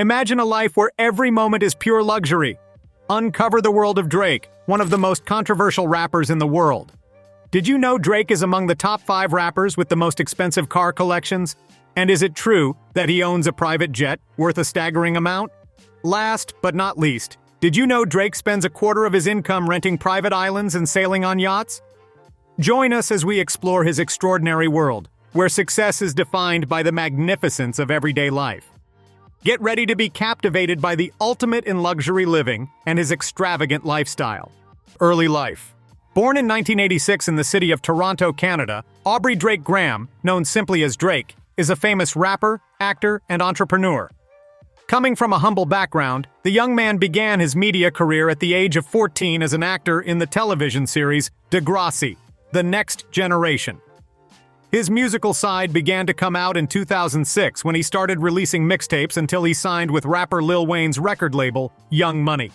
Imagine a life where every moment is pure luxury. Uncover the world of Drake, one of the most controversial rappers in the world. Did you know Drake is among the top 5 rappers with the most expensive car collections? And is it true that he owns a private jet worth a staggering amount? Last but not least, did you know Drake spends a quarter of his income renting private islands and sailing on yachts? Join us as we explore his extraordinary world, where success is defined by the magnificence of everyday life. Get ready to be captivated by the ultimate in luxury living and his extravagant lifestyle. Early life. Born in 1986 in the city of Toronto, Canada, Aubrey Drake Graham, known simply as Drake, is a famous rapper, actor, and entrepreneur. Coming from a humble background, the young man began his media career at the age of 14 as an actor in the television series Degrassi, The Next Generation. His musical side began to come out in 2006 when he started releasing mixtapes until he signed with rapper Lil Wayne's record label, Young Money.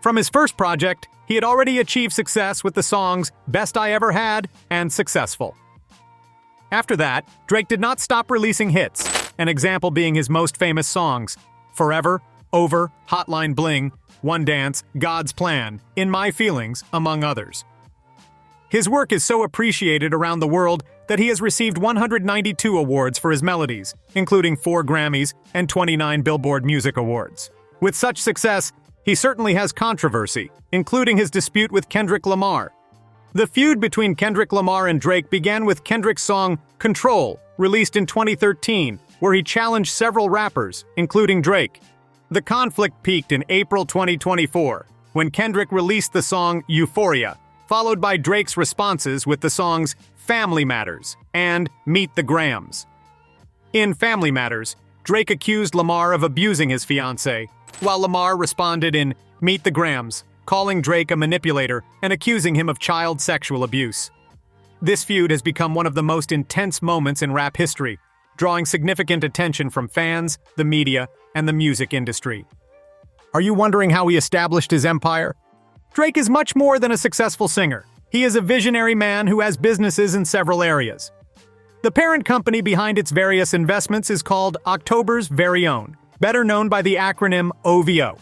From his first project, he had already achieved success with the songs Best I Ever Had and Successful. After that, Drake did not stop releasing hits, an example being his most famous songs, Forever, Over, Hotline Bling, One Dance, God's Plan, In My Feelings, among others. His work is so appreciated around the world that he has received 192 awards for his melodies, including 4 Grammys and 29 Billboard Music Awards. With such success, he certainly has controversy, including his dispute with Kendrick Lamar. The feud between Kendrick Lamar and Drake began with Kendrick's song Control, released in 2013, where he challenged several rappers, including Drake. The conflict peaked in April 2024, when Kendrick released the song Euphoria, followed by Drake's responses with the songs Family Matters and Meet the Grams. In Family Matters, Drake accused Lamar of abusing his fiancée, while Lamar responded in Meet the Grams, calling Drake a manipulator and accusing him of child sexual abuse. This feud has become one of the most intense moments in rap history, drawing significant attention from fans, the media, and the music industry. Are you wondering how he established his empire? Drake is much more than a successful singer. He is a visionary man who has businesses in several areas. The parent company behind its various investments is called October's Very Own, better known by the acronym OVO.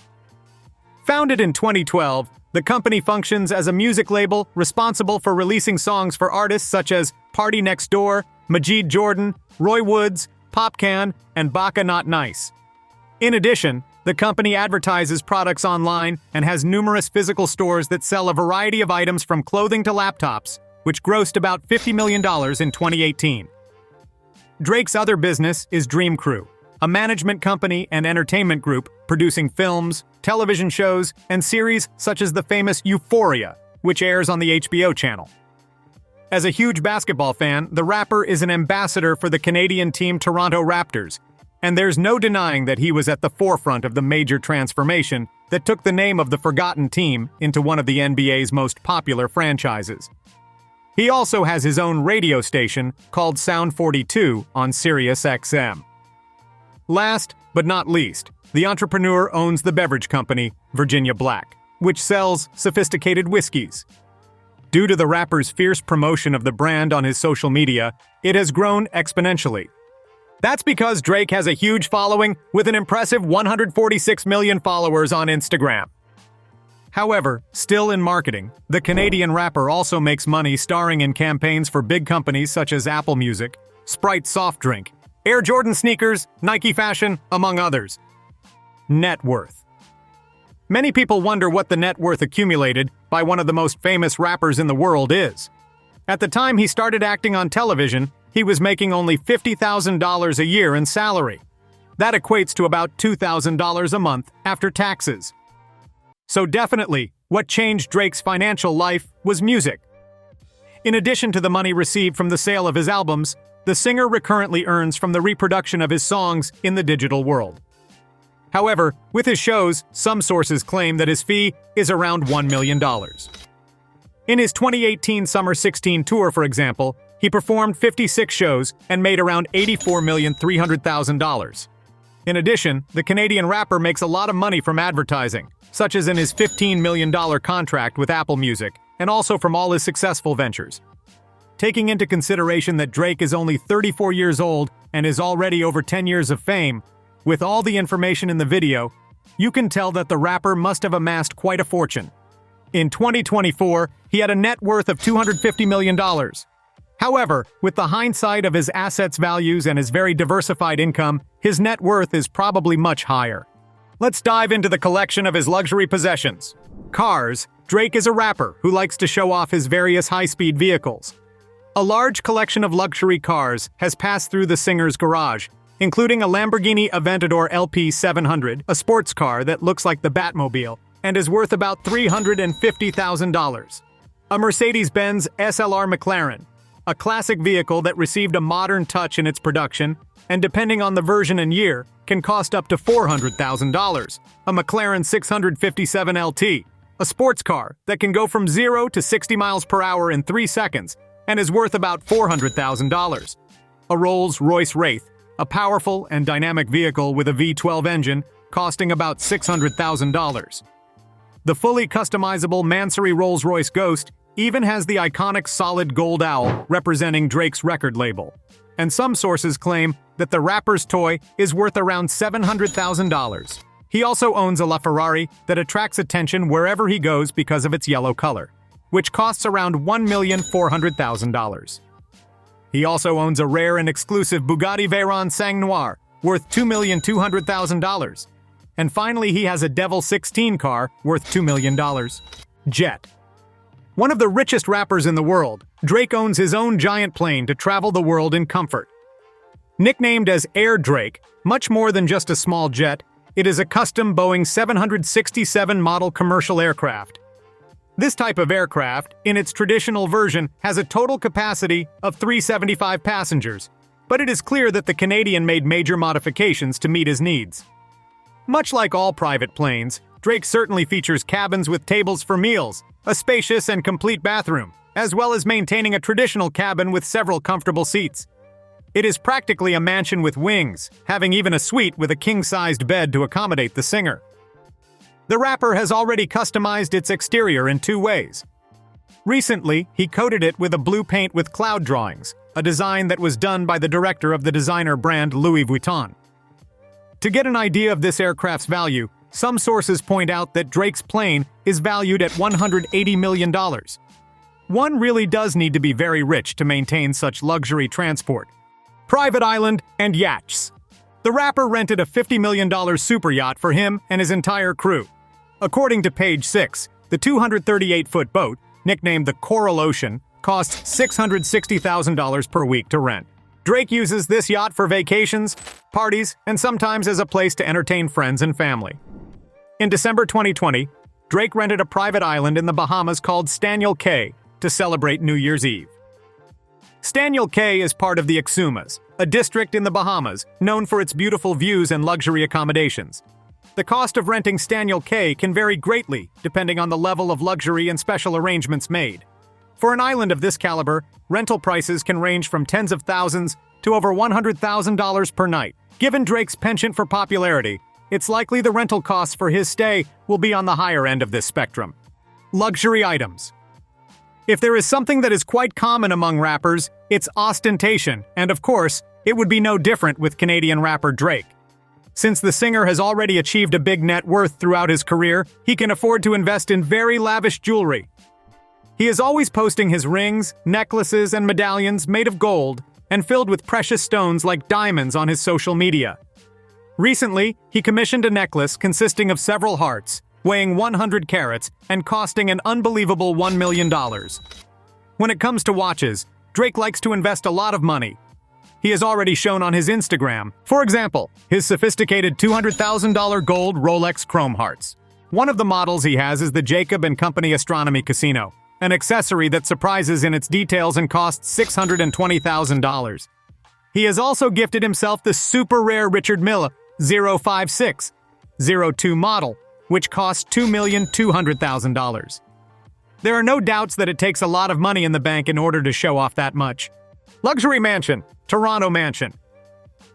Founded in 2012, the company functions as a music label responsible for releasing songs for artists such as Party Next Door, Majid Jordan, Roy Woods, Popcan, and Baka Not Nice. In addition, the company advertises products online and has numerous physical stores that sell a variety of items from clothing to laptops, which grossed about $50 million in 2018. Drake's other business is Dream Crew, a management company and entertainment group producing films, television shows, and series such as the famous Euphoria, which airs on the HBO channel. As a huge basketball fan, the rapper is an ambassador for the Canadian team Toronto Raptors, and there's no denying that he was at the forefront of the major transformation that took the name of the forgotten team into one of the NBA's most popular franchises. He also has his own radio station called Sound 42 on Sirius XM. Last but not least, the entrepreneur owns the beverage company Virginia Black, which sells sophisticated whiskeys. Due to the rapper's fierce promotion of the brand on his social media, it has grown exponentially. That's because Drake has a huge following with an impressive 146 million followers on Instagram. However, still in marketing, the Canadian rapper also makes money starring in campaigns for big companies such as Apple Music, Sprite soft drink, Air Jordan sneakers, Nike fashion, among others. Net worth. Many people wonder what the net worth accumulated by one of the most famous rappers in the world is. At the time he started acting on television, he was making only $50,000 a year in salary. That equates to about $2,000 a month after taxes. So definitely, what changed Drake's financial life was music. In addition to the money received from the sale of his albums, the singer recurrently earns from the reproduction of his songs in the digital world. However, with his shows, some sources claim that his fee is around $1 million. In his 2018 Summer 16 tour, for example, he performed 56 shows and made around $84,300,000. In addition, the Canadian rapper makes a lot of money from advertising, such as in his $15 million contract with Apple Music, and also from all his successful ventures. Taking into consideration that Drake is only 34 years old and is already over 10 years of fame, With all the information in the video, you can tell that the rapper must have amassed quite a fortune. In 2024, he had a net worth of $250 million. However, with the hindsight of his assets values and his very diversified income, his net worth is probably much higher. Let's dive into the collection of his luxury possessions. Cars. Drake is a rapper who likes to show off his various high-speed vehicles. A large collection of luxury cars has passed through the singer's garage, including a Lamborghini Aventador LP 700, a sports car that looks like the Batmobile, and is worth about $350,000. A Mercedes-Benz SLR McLaren, a classic vehicle that received a modern touch in its production, and depending on the version and year, can cost up to $400,000. A McLaren 657 LT, a sports car that can go from 0 to 60 miles per hour in 3 seconds and is worth about $400,000. A Rolls-Royce Wraith, a powerful and dynamic vehicle with a V12 engine costing about $600,000. The fully customizable Mansory Rolls-Royce Ghost even has the iconic solid gold owl representing Drake's record label. And some sources claim that the rapper's toy is worth around $700,000. He also owns a LaFerrari that attracts attention wherever he goes because of its yellow color, which costs around $1,400,000. He also owns a rare and exclusive Bugatti Veyron Sang Noir, worth $2,200,000. And finally, he has a Devil 16 car worth $2 million. Jet. One of the richest rappers in the world, Drake owns his own giant plane to travel the world in comfort. Nicknamed as Air Drake, much more than just a small jet, it is a custom Boeing 767 model commercial aircraft. This type of aircraft, in its traditional version, has a total capacity of 375 passengers, but it is clear that the Canadian made major modifications to meet his needs. Much like all private planes, Drake certainly features cabins with tables for meals, a spacious and complete bathroom, as well as maintaining a traditional cabin with several comfortable seats. It is practically a mansion with wings, having even a suite with a king-sized bed to accommodate the singer. The rapper has already customized its exterior in 2 ways. Recently, he coated it with a blue paint with cloud drawings, a design that was done by the director of the designer brand Louis Vuitton. To get an idea of this aircraft's value, some sources point out that Drake's plane is valued at $180 million. One really does need to be very rich to maintain such luxury transport. Private island and Yatchs. The rapper rented a $50 million super yacht for him and his entire crew. According to Page 6, the 238-foot boat, nicknamed the Coral Ocean, costs $660,000 per week to rent. Drake uses this yacht for vacations, parties, and sometimes as a place to entertain friends and family. In December 2020, Drake rented a private island in the Bahamas called Staniel Cay to celebrate New Year's Eve. Staniel Cay is part of the Exumas, a district in the Bahamas known for its beautiful views and luxury accommodations. The cost of renting Staniel Cay can vary greatly depending on the level of luxury and special arrangements made. For an island of this caliber, rental prices can range from tens of thousands to over $100,000 per night. Given Drake's penchant for popularity, it's likely the rental costs for his stay will be on the higher end of this spectrum. Luxury items. If there is something that is quite common among rappers, it's ostentation, and of course, it would be no different with Canadian rapper Drake. Since the singer has already achieved a big net worth throughout his career, he can afford to invest in very lavish jewelry. He is always posting his rings, necklaces, and medallions made of gold and filled with precious stones like diamonds on his social media. Recently, he commissioned a necklace consisting of several hearts, weighing 100 carats and costing an unbelievable $1 million. When it comes to watches, Drake likes to invest a lot of money. He has already shown on his Instagram, for example, his sophisticated $200,000 gold Rolex Chrome Hearts. One of the models he has is the Jacob & Company Astronomy Casino, an accessory that surprises in its details and costs $620,000. He has also gifted himself the super rare Richard Mille 05602 model, which costs $2,200,000. There are no doubts that it takes a lot of money in the bank in order to show off that much. Luxury mansion, Toronto mansion.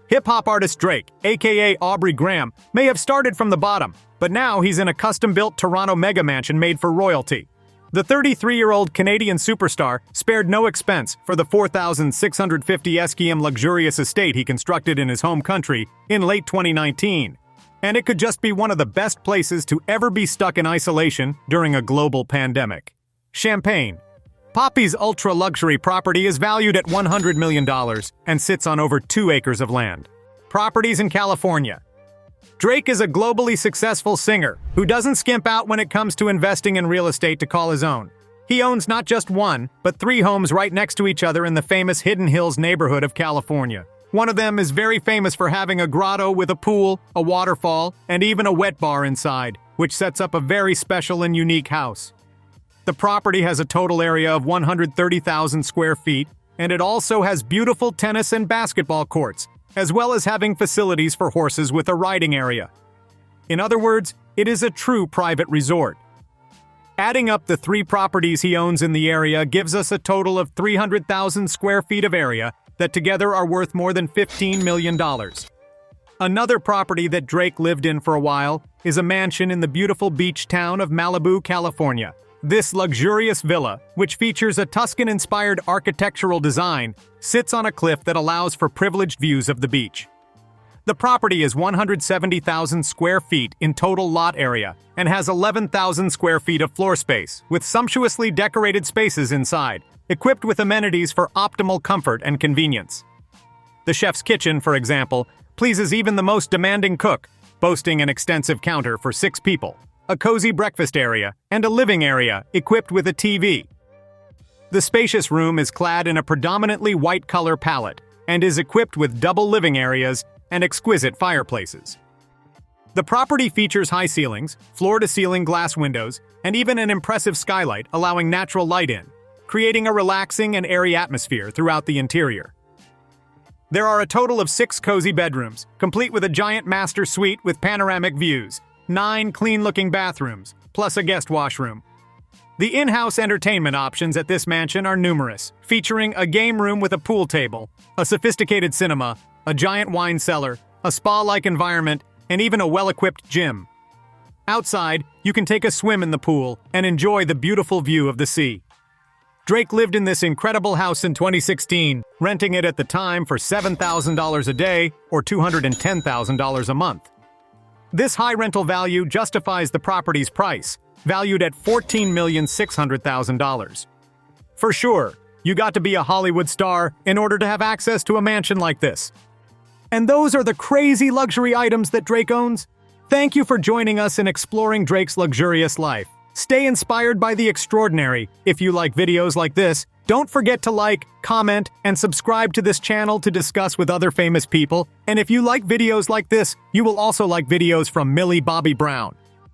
Hip-hop artist Drake, aka Aubrey Graham, may have started from the bottom, but now he's in a custom-built Toronto mega mansion made for royalty. The 33-year-old Canadian superstar spared no expense for the 4,650 SKM luxurious estate he constructed in his home country in late 2019. And it could just be one of the best places to ever be stuck in isolation during a global pandemic. Champagne. Poppy's ultra-luxury property is valued at $100 million and sits on over 2 acres of land. Properties in California. Drake is a globally successful singer who doesn't skimp out when it comes to investing in real estate to call his own. He owns not just 1, but 3 homes right next to each other in the famous Hidden Hills neighborhood of California. One of them is very famous for having a grotto with a pool, a waterfall, and even a wet bar inside, which sets up a very special and unique house. The property has a total area of 130,000 square feet, and it also has beautiful tennis and basketball courts, as well as having facilities for horses with a riding area. In other words, it is a true private resort. Adding up the 3 properties he owns in the area gives us a total of 300,000 square feet of area that together are worth more than $15 million. Another property that Drake lived in for a while is a mansion in the beautiful beach town of Malibu, California. This luxurious villa, which features a Tuscan-inspired architectural design, sits on a cliff that allows for privileged views of the beach. The property is 170,000 square feet in total lot area and has 11,000 square feet of floor space, with sumptuously decorated spaces inside, equipped with amenities for optimal comfort and convenience. The chef's kitchen, for example, pleases even the most demanding cook, boasting an extensive counter for 6 people, a cozy breakfast area, and a living area equipped with a TV. The spacious room is clad in a predominantly white color palette and is equipped with double living areas and exquisite fireplaces. The property features high ceilings, floor-to-ceiling glass windows, and even an impressive skylight allowing natural light in, creating a relaxing and airy atmosphere throughout the interior. There are a total of 6 cozy bedrooms, complete with a giant master suite with panoramic views, 9 clean-looking bathrooms, plus a guest washroom. The in-house entertainment options at this mansion are numerous, featuring a game room with a pool table, a sophisticated cinema, a giant wine cellar, a spa-like environment, and even a well-equipped gym. Outside, you can take a swim in the pool and enjoy the beautiful view of the sea. Drake lived in this incredible house in 2016, renting it at the time for $7,000 a day or $210,000 a month. This high rental value justifies the property's price, valued at $14,600,000. For sure, you got to be a Hollywood star in order to have access to a mansion like this. And those are the crazy luxury items that Drake owns. Thank you for joining us in exploring Drake's luxurious life. Stay inspired by the extraordinary. If you like videos like this, don't forget to like, comment, and subscribe to this channel to discuss with other famous people. And if you like videos like this, you will also like videos from Millie Bobby Brown.